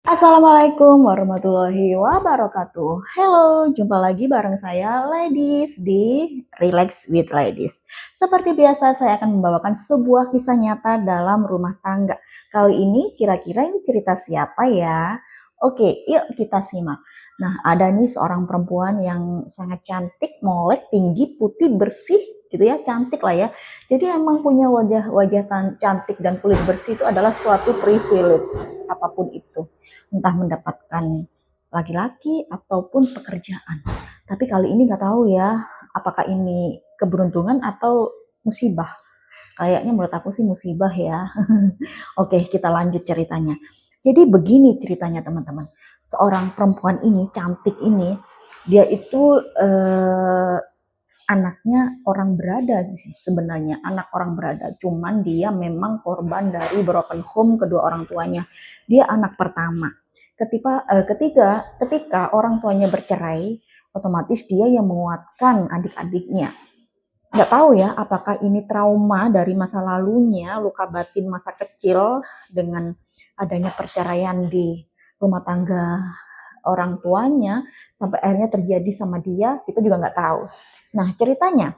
Assalamualaikum warahmatullahi wabarakatuh. Halo, jumpa lagi bareng saya Ladies di Relax with Ladies. Seperti biasa saya akan membawakan sebuah kisah nyata dalam rumah tangga. Kali ini kira-kira ini cerita siapa ya? Oke, yuk kita simak. Nah, ada nih seorang perempuan yang sangat cantik, molek, tinggi, putih, bersih gitu ya, cantik lah ya. Jadi emang punya wajah cantik dan kulit bersih itu adalah suatu privilege apapun itu, entah mendapatkan laki-laki ataupun pekerjaan. Tapi kali ini nggak tahu ya, apakah ini keberuntungan atau musibah. Kayaknya menurut aku sih musibah ya. Oke, kita lanjut ceritanya. Jadi begini ceritanya teman-teman. Seorang perempuan ini, cantik ini, dia itu anaknya orang berada sih sebenarnya, anak orang berada. Cuman dia memang korban dari broken home kedua orang tuanya. Dia anak pertama. Ketika orang tuanya bercerai, otomatis dia yang menguatkan adik-adiknya. Nggak tahu ya apakah ini trauma dari masa lalunya, luka batin masa kecil dengan adanya perceraian di rumah tangga orang tuanya sampai akhirnya terjadi sama dia, kita juga nggak tahu. Nah ceritanya,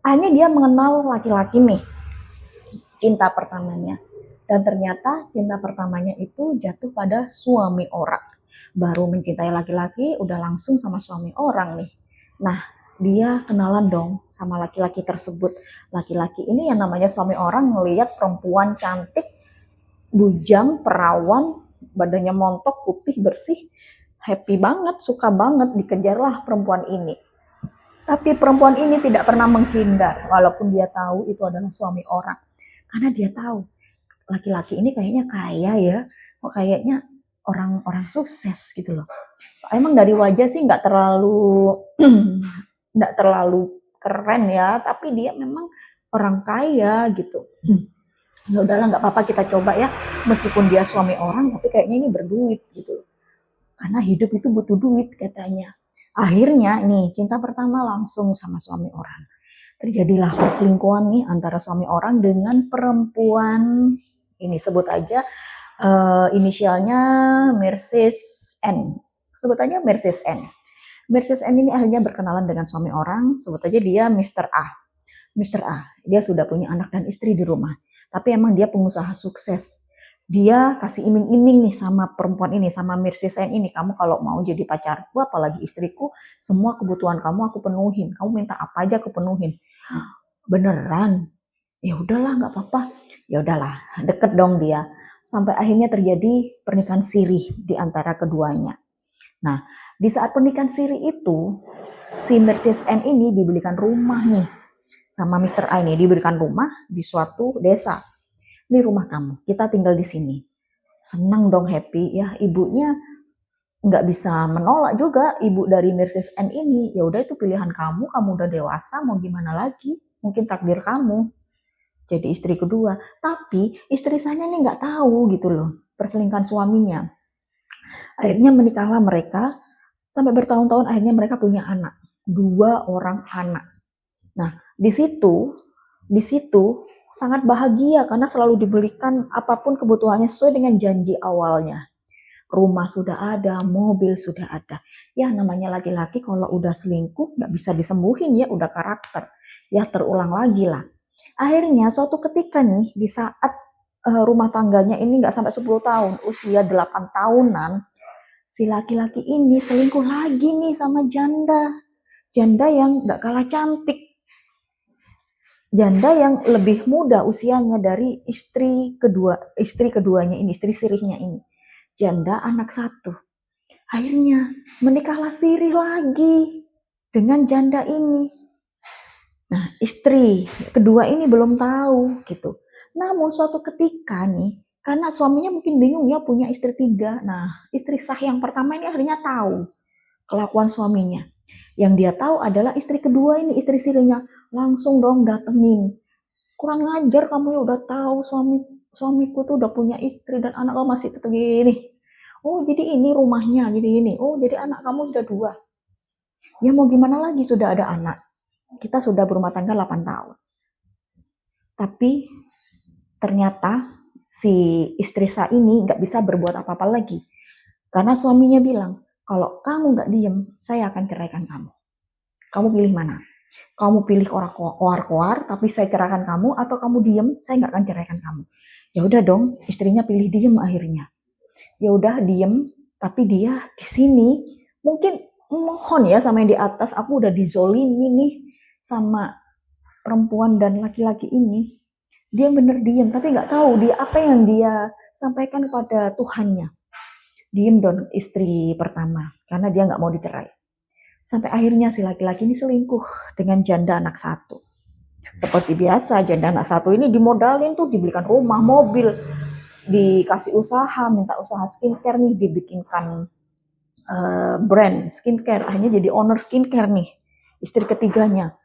akhirnya dia mengenal laki-laki nih, cinta pertamanya. Dan ternyata cinta pertamanya itu jatuh pada suami orang. Baru mencintai laki-laki, udah langsung sama suami orang nih. Nah, dia kenalan dong sama laki-laki tersebut. Laki-laki ini yang namanya suami orang ngelihat perempuan cantik, bujang, perawan, badannya montok, putih, bersih. Happy banget, suka banget, dikejarlah perempuan ini. Tapi perempuan ini tidak pernah menghindar, walaupun dia tahu itu adalah suami orang. Karena dia tahu, laki-laki ini kayaknya kaya ya, kayaknya orang-orang sukses gitu loh. Emang dari wajah sih nggak terlalu nggak terlalu keren ya, tapi dia memang orang kaya gitu. Ya udahlah nggak apa-apa kita coba ya, meskipun dia suami orang, tapi kayaknya ini berduit gitu loh. Karena hidup itu butuh duit katanya. Akhirnya nih cinta pertama langsung sama suami orang. Terjadilah perselingkuhan nih antara suami orang dengan perempuan ini, sebut aja inisialnya Mercedes N. Sebut aja Mercedes N. Mercedes N ini akhirnya berkenalan dengan suami orang, sebut aja dia Mr. A. Mr. A, dia sudah punya anak dan istri di rumah. Tapi emang dia pengusaha sukses. Dia kasih iming-iming nih sama perempuan ini, sama Mercedes N ini. Kamu kalau mau jadi pacarku, apalagi istriku, semua kebutuhan kamu aku penuhin. Kamu minta apa aja aku penuhin. Beneran? Ya udahlah, nggak apa-apa. Ya udahlah, deket dong dia. Sampai akhirnya terjadi pernikahan siri di antara keduanya. Nah, di saat pernikahan siri itu, si Mercedes N ini dibelikan rumah nih sama Mr. A ini, diberikan rumah di suatu desa. Ini rumah kamu, kita tinggal di sini. Senang dong, happy ya. Ibunya nggak bisa menolak juga, ibu dari Mercedes N ini. Ya udah itu pilihan kamu udah dewasa, mau gimana lagi? Mungkin takdir kamu jadi istri kedua. Tapi istri saya nih nggak tahu gitu loh perselingkuhan suaminya. Akhirnya menikahlah mereka, sampai bertahun-tahun akhirnya mereka punya anak, 2 orang anak. Nah, di situ sangat bahagia karena selalu dibelikan apapun kebutuhannya sesuai dengan janji awalnya. Rumah sudah ada, mobil sudah ada. Ya namanya laki-laki kalau udah selingkuh nggak bisa disembuhin ya, udah karakter. Ya terulang lagi lah. Akhirnya suatu ketika nih di saat rumah tangganya ini nggak sampai 10 tahun, usia 8 tahunan, si laki-laki ini selingkuh lagi nih sama janda. Janda yang nggak kalah cantik. Janda yang lebih muda usianya dari istri keduanya ini, istri sirihnya ini. Janda anak 1. Akhirnya menikahlah sirih lagi dengan janda ini. Nah, istri kedua ini belum tahu gitu. Namun suatu ketika nih, karena suaminya mungkin bingung ya punya istri 3. Nah, istri sah yang pertama ini akhirnya tahu kelakuan suaminya. Yang dia tahu adalah istri kedua ini, istri sirinya, langsung dong datengin. Kurang ngajar kamu ya, udah tahu suamiku tuh udah punya istri dan anak kamu masih tetap gini. Oh jadi ini rumahnya, jadi ini. Oh jadi anak kamu sudah 2. Ya mau gimana lagi, sudah ada anak. Kita sudah berumah tangga 8 tahun. Tapi ternyata si istri saya ini nggak bisa berbuat apa-apa lagi. Karena suaminya bilang, kalau kamu nggak diem, saya akan ceraikan kamu. Kamu pilih mana? Kamu pilih koar-koar, tapi saya ceraikan kamu, atau kamu diem, saya nggak akan ceraikan kamu. Ya udah dong, istrinya pilih diem akhirnya. Ya udah diem, tapi dia di sini mungkin mohon ya sama yang di atas, aku udah dizolimi nih sama perempuan dan laki-laki ini. Dia bener diem, tapi nggak tahu dia apa yang dia sampaikan kepada Tuhannya. Diem dong istri pertama, karena dia nggak mau dicerai. Sampai akhirnya si laki-laki ini selingkuh dengan janda anak satu. Seperti biasa, janda anak satu ini dimodalin tuh, dibelikan rumah, mobil, dikasih usaha, minta usaha skincare nih, dibikinkan brand skincare, akhirnya jadi owner skincare nih, istri ketiganya.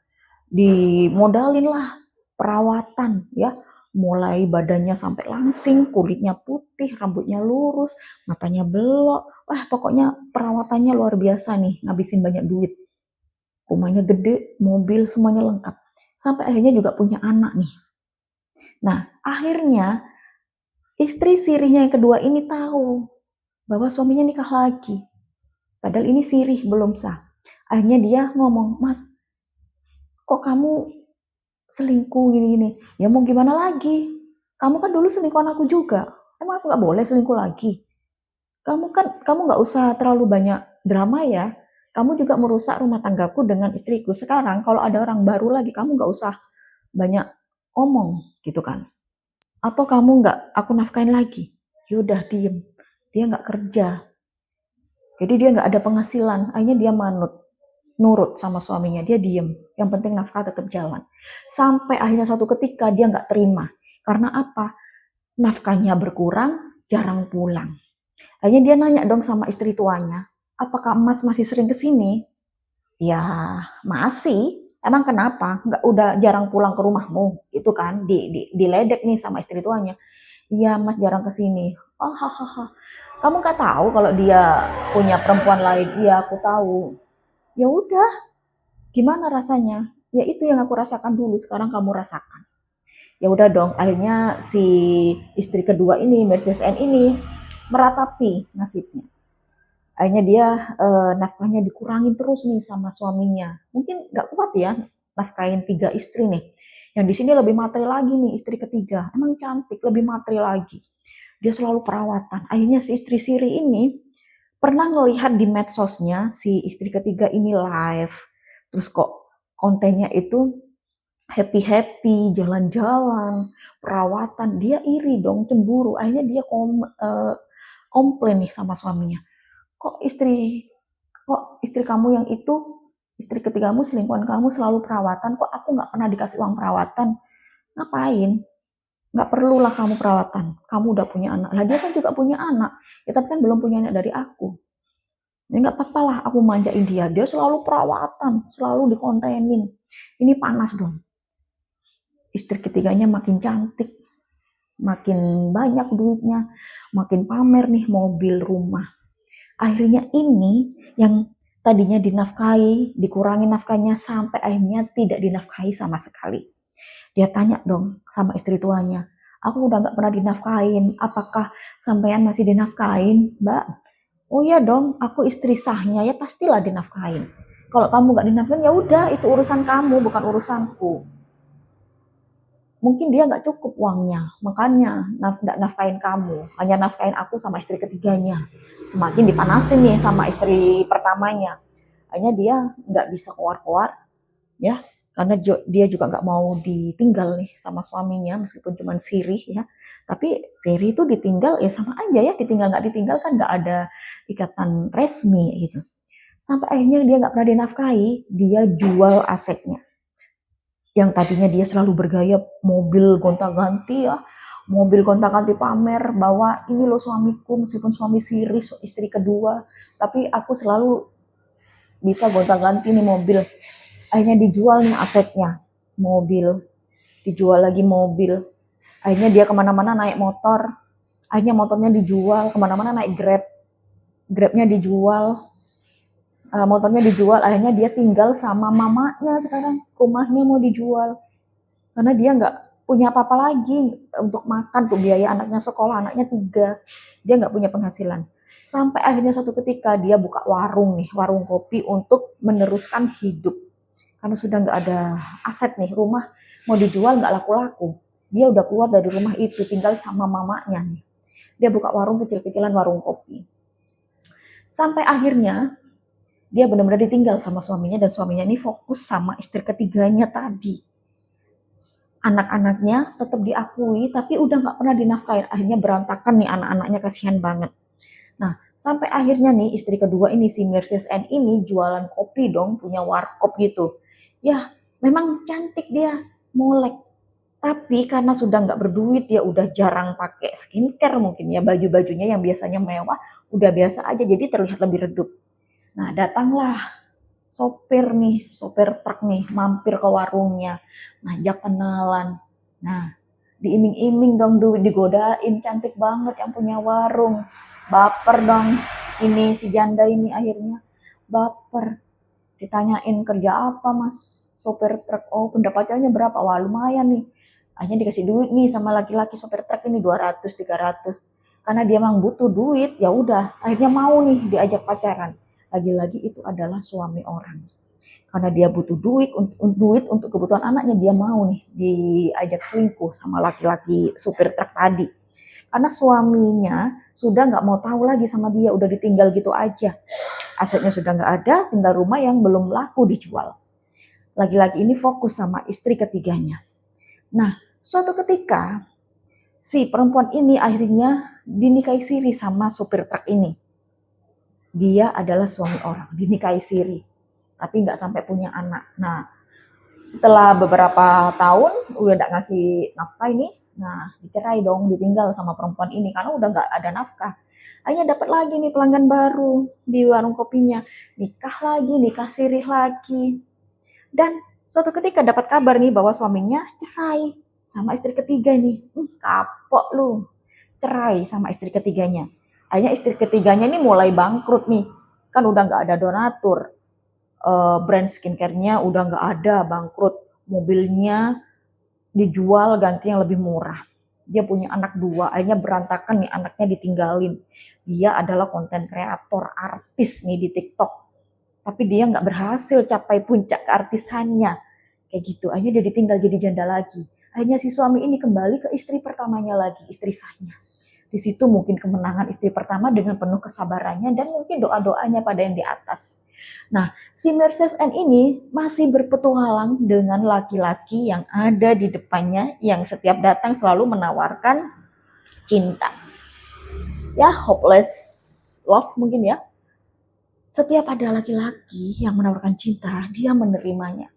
Dimodalin lah perawatan ya, mulai badannya sampai langsing, kulitnya putih, rambutnya lurus, matanya belok, wah pokoknya perawatannya luar biasa nih, ngabisin banyak duit. Rumahnya gede, mobil, semuanya lengkap. Sampai akhirnya juga punya anak nih. Nah, akhirnya istri sirihnya yang kedua ini tahu bahwa suaminya nikah lagi. Padahal ini sirih, belum sah. Akhirnya dia ngomong, Mas, kok kamu selingkuh gini-gini? Ya mau gimana lagi? Kamu kan dulu selingkuhan aku juga. Emang aku gak boleh selingkuh lagi? Kamu gak usah terlalu banyak drama ya. Kamu juga merusak rumah tanggaku dengan istriku. Sekarang kalau ada orang baru lagi, kamu gak usah banyak omong gitu kan. Atau kamu nggak aku nafkain lagi. Yaudah diem. Dia nggak kerja. Jadi dia nggak ada penghasilan. Akhirnya dia nurut sama suaminya. Dia diem. Yang penting nafkah tetap jalan. Sampai akhirnya suatu ketika dia nggak terima. Karena apa? Nafkahnya berkurang, jarang pulang. Akhirnya dia nanya dong sama istri tuanya, apakah Mas masih sering kesini? Ya masih. Emang kenapa? Nggak udah jarang pulang ke rumahmu? Itu kan diledek nih sama istri tuanya. Iya Mas jarang kesini. Oh hahaha. Kamu nggak tahu kalau dia punya perempuan lain? Iya aku tahu. Ya udah, gimana rasanya? Ya itu yang aku rasakan dulu. Sekarang kamu rasakan. Ya udah dong. Akhirnya si istri kedua ini, Mercedes N ini meratapi nasibnya. Akhirnya dia nafkahnya dikurangin terus nih sama suaminya. Mungkin nggak kuat ya nafkahin 3 istri nih. Yang di sini lebih materi lagi nih istri ketiga. Emang cantik, lebih materi lagi. Dia selalu perawatan. Akhirnya si istri siri ini pernah ngelihat di medsosnya si istri ketiga ini live. Terus kok kontennya itu happy-happy, jalan-jalan, perawatan. Dia iri dong, cemburu. Akhirnya dia komplain nih sama suaminya. Kok istri kamu yang itu, istri ketigamu, selingkuhan kamu selalu perawatan, kok aku nggak pernah dikasih uang perawatan? Ngapain? Nggak perlulah kamu perawatan, kamu udah punya anak. Lah dia kan juga punya anak, ya tapi kan belum punya anak dari aku. Ya nggak apa-apa lah aku manjain dia selalu perawatan, selalu dikontenin. Ini panas dong. Istri ketiganya makin cantik, makin banyak duitnya, makin pamer nih mobil, rumah. Akhirnya ini yang tadinya dinafkahi, dikurangi nafkahnya sampai akhirnya tidak dinafkahi sama sekali. Dia tanya dong sama istri tuanya, aku udah gak pernah dinafkahin, apakah sampean masih dinafkahin, Mbak? Oh iya dong, aku istri sahnya, ya pastilah dinafkahin. Kalau kamu gak dinafkahin, ya udah itu urusan kamu, bukan urusanku. Mungkin dia nggak cukup uangnya, makanya nggak nafkahin kamu, hanya nafkahin aku sama istri ketiganya. Semakin dipanasin nih sama istri pertamanya, akhirnya dia nggak bisa keluar-keluar, ya, karena dia juga nggak mau ditinggal nih sama suaminya, meskipun cuma sirih ya, tapi sirih itu ditinggal ya sama aja ya, ditinggal nggak ditinggal kan nggak ada ikatan resmi gitu. Sampai akhirnya dia nggak pernah dinafkahi, dia jual asetnya yang tadinya dia selalu bergaya mobil gonta-ganti ya, mobil gonta-ganti pamer bahwa ini loh suamiku, meskipun suami siri, istri kedua, tapi aku selalu bisa gonta-ganti nih mobil. Akhirnya dijual nih asetnya, mobil, dijual lagi mobil. Akhirnya dia kemana-mana naik motor, akhirnya motornya dijual, kemana-mana naik Grab, Grabnya dijual, motornya dijual, akhirnya dia tinggal sama mamanya sekarang, rumahnya mau dijual karena dia nggak punya apa-apa lagi untuk makan, tuh biaya anaknya sekolah, anaknya 3, dia nggak punya penghasilan. Sampai akhirnya suatu ketika dia buka warung nih, warung kopi untuk meneruskan hidup. Karena sudah nggak ada aset nih, rumah mau dijual nggak laku-laku. Dia udah keluar dari rumah itu, tinggal sama mamanya nih. Dia buka warung kecil-kecilan, warung kopi. Sampai akhirnya dia benar-benar ditinggal sama suaminya, dan suaminya ini fokus sama istri ketiganya tadi. Anak-anaknya tetap diakui, tapi udah nggak pernah dinafkahin. Akhirnya berantakan nih anak-anaknya, kasihan banget. Nah, sampai akhirnya nih istri kedua ini, si Mrs. N ini jualan kopi dong, punya warkop gitu. Ya, memang cantik dia, molek. Tapi karena sudah nggak berduit, dia udah jarang pakai skincare mungkin ya, baju-bajunya yang biasanya mewah, udah biasa aja, jadi terlihat lebih redup. Nah, datanglah sopir truk nih, mampir ke warungnya, ngajak kenalan. Nah, diiming-iming dong duit, digodain, cantik banget yang punya warung. Baper dong, ini si janda ini akhirnya baper. Ditanyain kerja apa mas, sopir truk, oh pendapatannya berapa, wah lumayan nih. Akhirnya dikasih duit nih sama laki-laki sopir truk ini 200, 300. Karena dia memang butuh duit, ya udah, akhirnya mau nih diajak pacaran. Lagi-lagi itu adalah suami orang. Karena dia butuh duit untuk kebutuhan anaknya, dia mau nih diajak selingkuh sama laki-laki supir truk tadi. Karena suaminya sudah nggak mau tahu lagi sama dia, udah ditinggal gitu aja. Asetnya sudah nggak ada, tinggal rumah yang belum laku dijual. Laki-laki ini fokus sama istri ketiganya. Nah, suatu ketika si perempuan ini akhirnya dinikahi siri sama supir truk ini. Dia adalah suami orang, dinikahi siri, tapi nggak sampai punya anak. Nah, setelah beberapa tahun udah nggak ngasih nafkah ini, nah dicerai dong, ditinggal sama perempuan ini karena udah nggak ada nafkah. Akhirnya dapat lagi nih pelanggan baru di warung kopinya, nikah sirih lagi. Dan suatu ketika dapat kabar nih bahwa suaminya cerai sama istri ketiga nih. Kapok lu, cerai sama istri ketiganya. Akhirnya istri ketiganya ini mulai bangkrut nih, kan udah nggak ada donatur, brand skincare-nya udah nggak ada, bangkrut, mobilnya dijual ganti yang lebih murah. Dia punya anak 2, akhirnya berantakan nih, anaknya ditinggalin. Dia adalah konten kreator, artis nih di TikTok, tapi dia nggak berhasil capai puncak keartisannya. Kayak gitu, akhirnya dia ditinggal jadi janda lagi. Akhirnya si suami ini kembali ke istri pertamanya lagi, istri sahnya. Di situ mungkin kemenangan istri pertama dengan penuh kesabarannya dan mungkin doa-doanya pada yang di atas. Nah, si Mercedes N ini masih berpetualang dengan laki-laki yang ada di depannya, yang setiap datang selalu menawarkan cinta. Ya, hopeless love mungkin ya. Setiap ada laki-laki yang menawarkan cinta, dia menerimanya.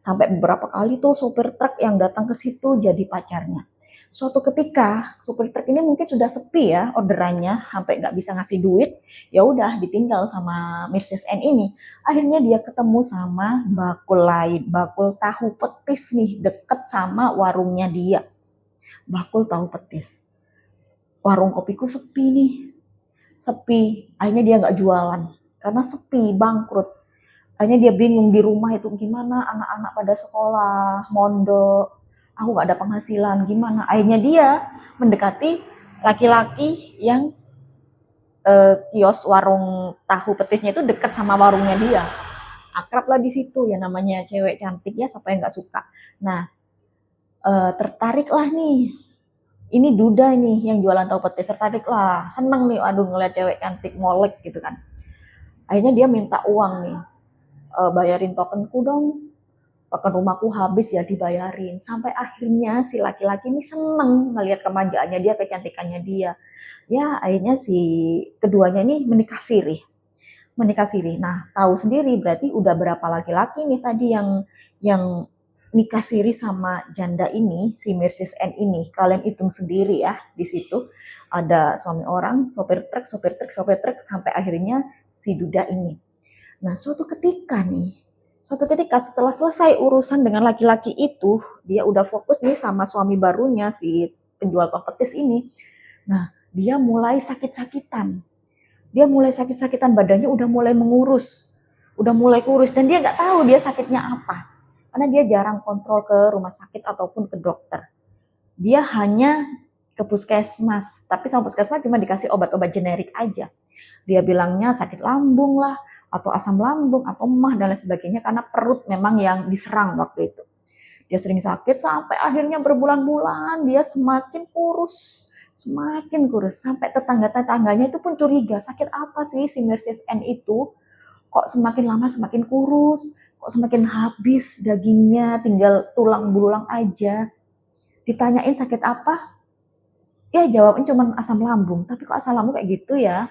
Sampai beberapa kali tuh sopir truk yang datang ke situ jadi pacarnya. Suatu ketika supir truk ini mungkin sudah sepi ya orderannya, sampai nggak bisa ngasih duit, ya udah ditinggal sama Mrs. N ini. Akhirnya dia ketemu sama bakul lain, bakul tahu petis nih, deket sama warungnya dia. Bakul tahu petis. Warung kopiku sepi nih, sepi. Akhirnya dia nggak jualan karena sepi, bangkrut. Akhirnya dia bingung di rumah itu gimana, anak-anak pada sekolah, mondok, aku nggak ada penghasilan, gimana. Akhirnya dia mendekati laki-laki yang kios warung tahu petisnya itu dekat sama warungnya dia. Akrab lah di situ, ya namanya cewek cantik ya, siapa yang nggak suka. Nah, tertarik lah nih. Ini duda nih yang jualan tahu petis, tertarik lah, seneng nih, aduh ngeliat cewek cantik molek gitu kan. Akhirnya dia minta uang nih, bayarin tokenku dong, token rumahku habis ya, dibayarin. Sampai akhirnya si laki-laki ini seneng ngelihat kemanjaannya dia, kecantikannya dia. Ya akhirnya si keduanya ini menikah sirih. Nah, tahu sendiri berarti udah berapa laki-laki nih tadi yang nikah siri sama janda ini, si Mrs. N ini. Kalian hitung sendiri ya, di situ ada suami orang, sopir truk, sampai akhirnya si duda ini. Nah, suatu ketika setelah selesai urusan dengan laki-laki itu, dia udah fokus nih sama suami barunya, si penjual teh petis ini. Nah, dia mulai sakit-sakitan. Badannya udah mulai mengurus. Udah mulai kurus dan dia nggak tahu dia sakitnya apa. Karena dia jarang kontrol ke rumah sakit ataupun ke dokter. Dia hanya ke puskesmas, tapi sama puskesmas cuma dikasih obat-obat generik aja. Dia bilangnya sakit lambung lah, atau asam lambung, atau emah dan lain sebagainya, karena perut memang yang diserang waktu itu. Dia sering sakit sampai akhirnya berbulan-bulan dia semakin kurus, sampai tetangga-tetangganya itu pun curiga, sakit apa sih si Mrs. N itu? Kok semakin lama semakin kurus, kok semakin habis dagingnya, tinggal tulang belulang aja. Ditanyain sakit apa? Ya jawabnya cuma asam lambung, tapi kok asam lambung kayak gitu ya?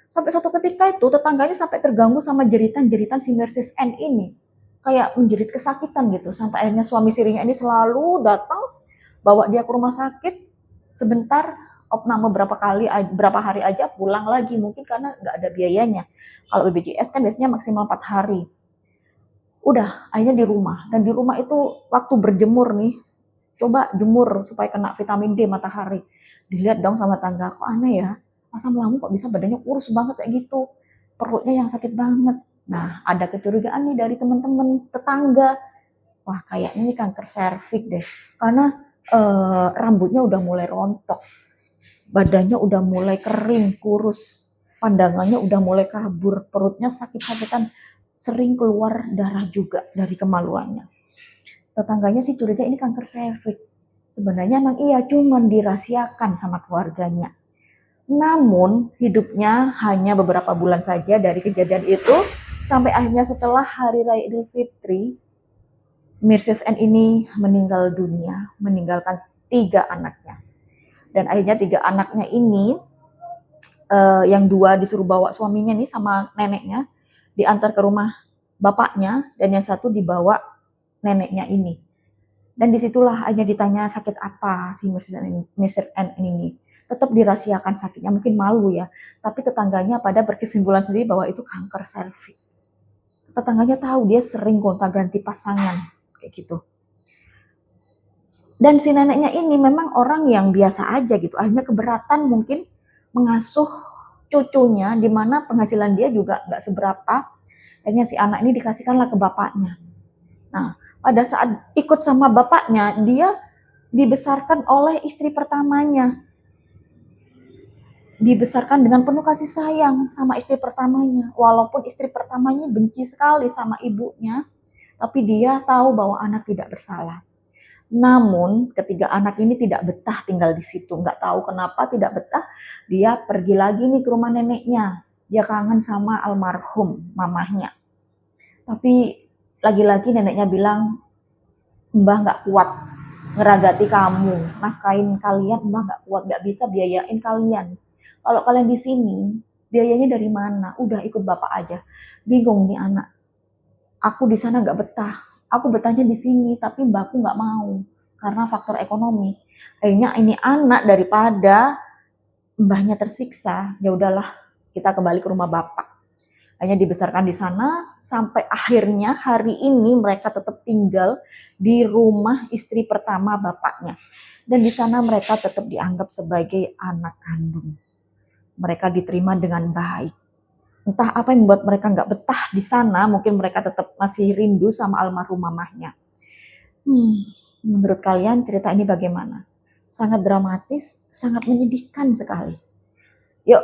Sampai suatu ketika itu tetangganya sampai terganggu sama jeritan-jeritan si Mrs. N ini. Kayak menjerit kesakitan gitu. Sampai akhirnya suami sirinya ini selalu datang, bawa dia ke rumah sakit, sebentar, opname berapa hari aja pulang lagi. Mungkin karena nggak ada biayanya. Kalau BPJS kan biasanya maksimal 4 hari. Udah, akhirnya di rumah. Dan di rumah itu waktu berjemur nih, coba jemur supaya kena vitamin D matahari. Dilihat dong sama tangga, kok aneh ya, asam lambung kok bisa badannya kurus banget kayak gitu, perutnya yang sakit banget. Nah, ada kecurigaan nih dari teman-teman tetangga, wah kayaknya ini kanker serviks deh, karena rambutnya udah mulai rontok, badannya udah mulai kering, kurus, pandangannya udah mulai kabur, perutnya sakit-sakitan, sering keluar darah juga dari kemaluannya. Tetangganya sih curiga ini kanker serviks. Sebenarnya emang iya, cuman dirahasiakan sama keluarganya. Namun hidupnya hanya beberapa bulan saja dari kejadian itu, sampai akhirnya setelah Hari Raya Idul Fitri, Mrs. N ini meninggal dunia, meninggalkan 3 anaknya. Dan akhirnya 3 anaknya ini, yang 2 disuruh bawa suaminya nih sama neneknya, diantar ke rumah bapaknya, dan yang 1 dibawa neneknya ini. Dan disitulah hanya ditanya sakit apa si Mr. N ini. Tetap dirahasiakan sakitnya, mungkin malu ya. Tapi tetangganya pada berkesimpulan sendiri bahwa itu kanker serviks. Tetangganya tahu dia sering gonta-ganti pasangan, kayak gitu. Dan si neneknya ini memang orang yang biasa aja gitu. Akhirnya keberatan mungkin mengasuh cucunya, di mana penghasilan dia juga nggak seberapa. Akhirnya si anak ini dikasihkanlah ke bapaknya. Nah, pada saat ikut sama bapaknya, dia dibesarkan oleh istri pertamanya. Dibesarkan dengan penuh kasih sayang sama istri pertamanya. Walaupun istri pertamanya benci sekali sama ibunya, tapi dia tahu bahwa anak tidak bersalah. Namun ketiga anak ini tidak betah tinggal di situ. Nggak tahu kenapa tidak betah, dia pergi lagi nih ke rumah neneknya. Dia kangen sama almarhum mamahnya. Tapi lagi-lagi neneknya bilang, Mbah nggak kuat ngeragati kamu, nafkain kalian, Mbah nggak kuat, nggak bisa biayain kalian. Kalau kalian di sini, biayanya dari mana? Udah ikut bapak aja. Bingung nih anak. Aku di sana nggak betah. Aku betahnya di sini, tapi mbakku nggak mau karena faktor ekonomi. Akhirnya ini anak daripada mbahnya tersiksa, ya udahlah kita kembali ke rumah bapak. Hanya dibesarkan di sana sampai akhirnya hari ini mereka tetap tinggal di rumah istri pertama bapaknya. Dan di sana mereka tetap dianggap sebagai anak kandung. Mereka diterima dengan baik. Entah apa yang membuat mereka nggak betah di sana, mungkin mereka tetap masih rindu sama almarhum mamahnya. Menurut kalian cerita ini bagaimana? Sangat dramatis, sangat menyedihkan sekali. Yuk,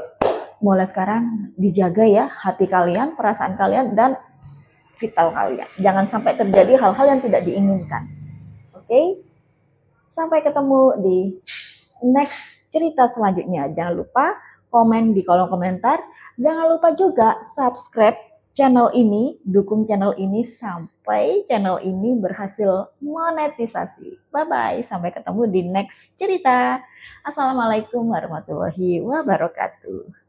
mulai sekarang dijaga ya hati kalian, perasaan kalian, dan vital kalian. Jangan sampai terjadi hal-hal yang tidak diinginkan. Oke? Sampai ketemu di next cerita selanjutnya. Jangan lupa komen di kolom komentar. Jangan lupa juga subscribe channel ini, dukung channel ini sampai channel ini berhasil monetisasi. Bye-bye, sampai ketemu di next cerita. Assalamualaikum warahmatullahi wabarakatuh.